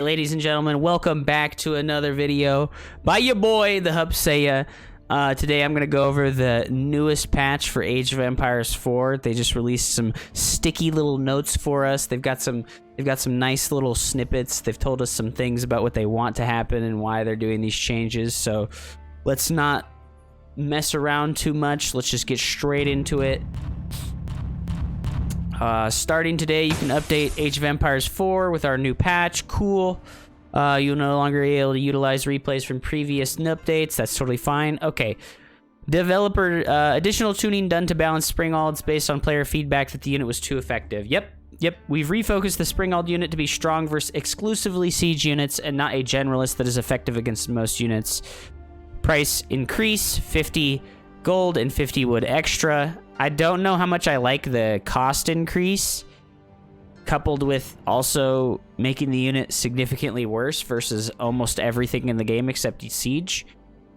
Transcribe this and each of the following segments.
Ladies and gentlemen, welcome back to another video by your boy, the Hupsaiya. Today I'm going to go over the newest patch for Age of Empires 4. They just released some sticky little notes for us. They've got some nice little snippets. They've told us some things about what they want to happen and why they're doing these changes. So let's not mess around too much. Let's just get straight into it. Starting today, you can update Age of Empires 4 with our new patch. Cool. You'll no longer be able to utilize replays from previous updates. That's totally fine. Okay. Developer, additional tuning done to balance Springalds based on player feedback that the unit was too effective. Yep. We've refocused the Springald unit to be strong versus exclusively siege units and not a generalist that is effective against most units. Price increase, 50 gold and 50 wood extra. I don't know how much I like the cost increase, coupled with also making the unit significantly worse versus almost everything in the game except siege.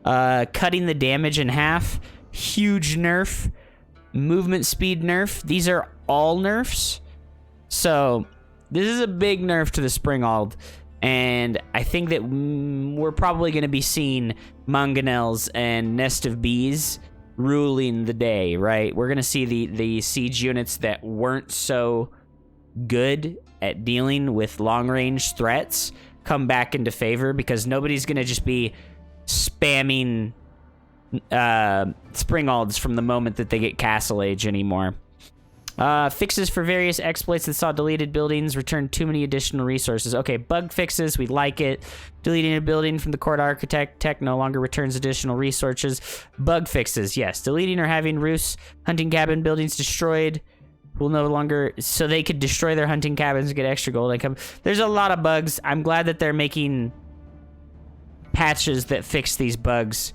Cutting the damage in half, huge nerf. Movement speed nerf. These are all nerfs. So this is a big nerf to the Springald. And I think that we're probably going to be seeing mangonels and nest of bees ruling the day, right? We're gonna see the siege units that weren't so good at dealing with long-range threats come back into favor, because nobody's gonna just be spamming Springalds from the moment that they get Castle Age anymore. Fixes for various exploits that saw deleted buildings return too many additional resources. Okay, bug fixes, we like it. Deleting a building from the court architect tech no longer returns additional resources. Bug fixes, yes. Deleting or having roofs, hunting cabin buildings destroyed will no longer, so they could destroy their hunting cabins and get extra gold income. There's a lot of bugs. I'm glad that they're making patches that fix these bugs.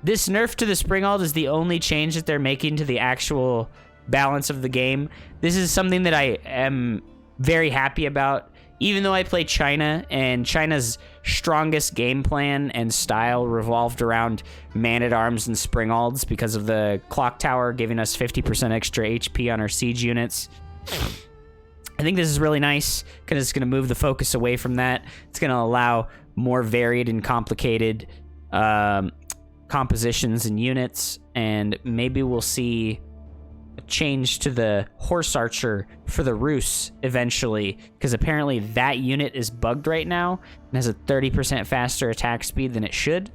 This nerf to the Springald is the only change that they're making to the actual balance of the game. This is something that I am very happy about. Even though I play China, and China's strongest game plan and style revolved around man-at-arms and Springalds because of the clock tower giving us 50% extra HP on our siege units. I think this is really nice because it's going to move the focus away from that. It's going to allow more varied and complicated compositions and units, and maybe we'll see change to the horse archer for the Rus eventually, because apparently that unit is bugged right now and has a 30% faster attack speed than it should.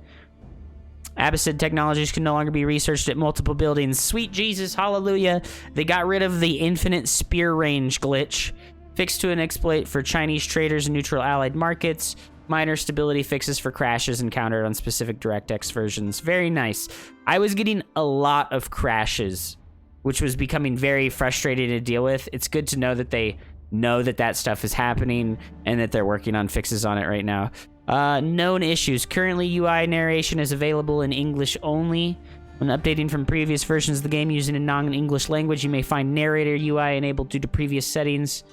Abbasid technologies can no longer be researched at multiple buildings. Sweet Jesus, hallelujah. They got rid of the infinite spear range glitch. Fixed to an exploit for Chinese traders and neutral allied markets. Minor stability fixes for crashes encountered on specific DirectX versions. Very nice. I was getting a lot of crashes, which was becoming very frustrating to deal with. It's good to know that they know that that stuff is happening and that they're working on fixes on it right now. Known issues. Currently, UI narration is available in English only. When updating from previous versions of the game using a non-English language, you may find narrator UI enabled due to previous settings.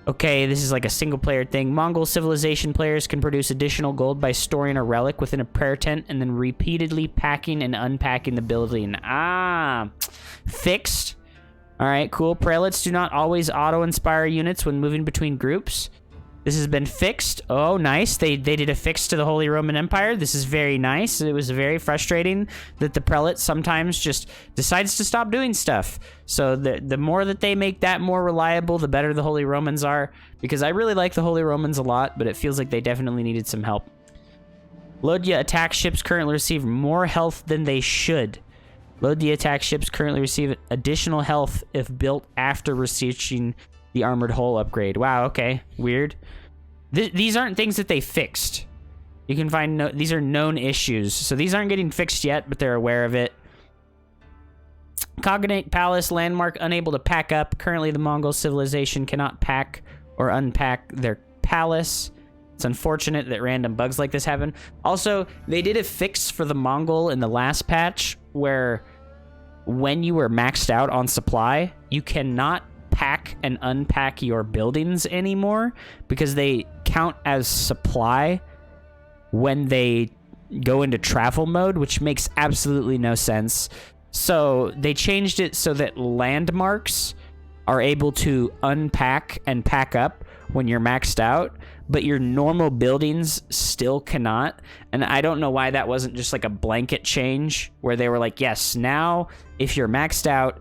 Okay, this is like a single-player thing. Mongol civilization players can produce additional gold by storing a relic within a prayer tent and then repeatedly packing and unpacking the building. Ah, fixed. All right, cool. Prelates do not always auto-inspire units when moving between groups. This has been fixed. Oh, nice. They did a fix to the Holy Roman Empire. This is very nice. It was very frustrating that the prelate sometimes just decides to stop doing stuff. So the more that they make that more reliable, the better the Holy Romans are. Because I really like the Holy Romans a lot, but it feels like they definitely needed some help. Lodya attack ships currently receive more health than they should. Lodya attack ships currently receive additional health if built after researching the armored hull upgrade. Wow, okay. Weird. These aren't things that they fixed. You can find these are known issues. So these aren't getting fixed yet, but they're aware of it. Cognate Palace landmark unable to pack up. Currently, the Mongol civilization cannot pack or unpack their palace. It's unfortunate that random bugs like this happen. Also, they did a fix for the Mongol in the last patch where when you were maxed out on supply, you cannot pack and unpack your buildings anymore because they count as supply when they go into travel mode, which makes absolutely no sense. So they changed it so that landmarks are able to unpack and pack up when you're maxed out, but your normal buildings still cannot. And I don't know why that wasn't just like a blanket change where they were like, yes, now if you're maxed out,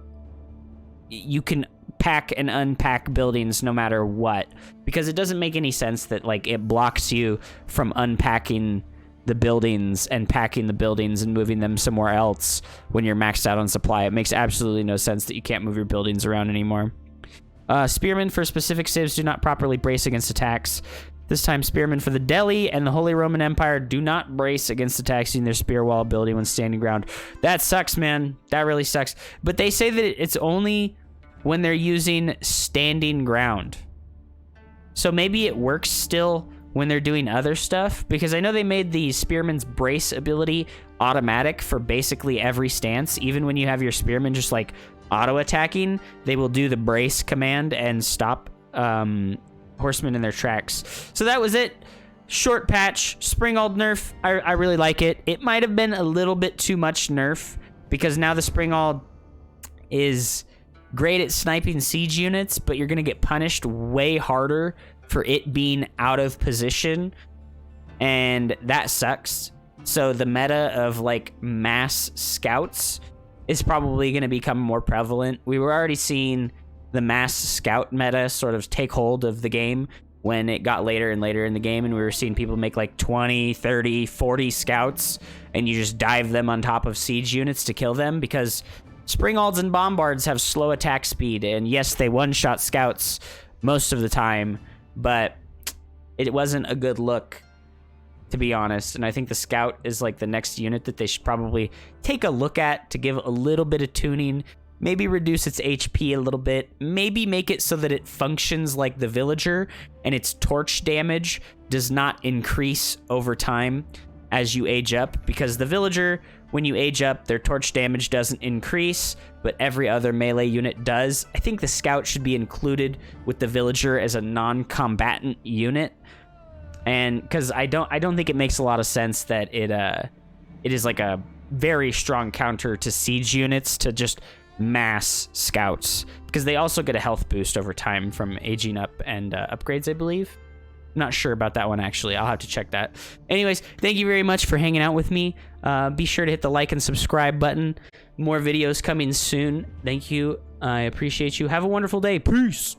you can pack and unpack buildings no matter what, because it doesn't make any sense that like it blocks you from unpacking the buildings and packing the buildings and moving them somewhere else when you're maxed out on supply. It makes absolutely no sense that you can't move your buildings around anymore. Spearmen for specific civs do not properly brace against attacks. This time, spearmen for the Delhi and the Holy Roman Empire do not brace against attacks using their spear wall ability when standing ground. That sucks, man. That really sucks. But they say that it's only when they're using standing ground. So maybe it works still when they're doing other stuff, because I know they made the spearman's brace ability automatic for basically every stance. Even when you have your spearmen just like auto attacking, they will do the brace command and stop horsemen in their tracks. So that was it. Short patch, Springald nerf. I really like it. It might have been a little bit too much nerf, because now the Springald is great at sniping siege units, but you're gonna get punished way harder for it being out of position, and that sucks. So the meta of like mass scouts is probably going to become more prevalent. We were already seeing the mass scout meta sort of take hold of the game when it got later and later in the game, and we were seeing people make like 20, 30, 40 scouts, and you just dive them on top of siege units to kill them, because Springalds and Bombards have slow attack speed, and yes, they one-shot scouts most of the time, but it wasn't a good look, to be honest. And I think the scout is like the next unit that they should probably take a look at to give a little bit of tuning, maybe reduce its HP a little bit, maybe make it so that it functions like the villager and its torch damage does not increase over time as you age up, because the villager, when you age up, their torch damage doesn't increase, but every other melee unit does. I think the scout should be included with the villager as a non-combatant unit, and because I don't think it makes a lot of sense that it is like a very strong counter to siege units to just mass scouts, because they also get a health boost over time from aging up and upgrades, I believe. I'm not sure about that one, actually. I'll have to check that. Anyways, thank you very much for hanging out with me. Be sure to hit the like and subscribe button. More videos coming soon. Thank you. I appreciate you. Have a wonderful day. Peace.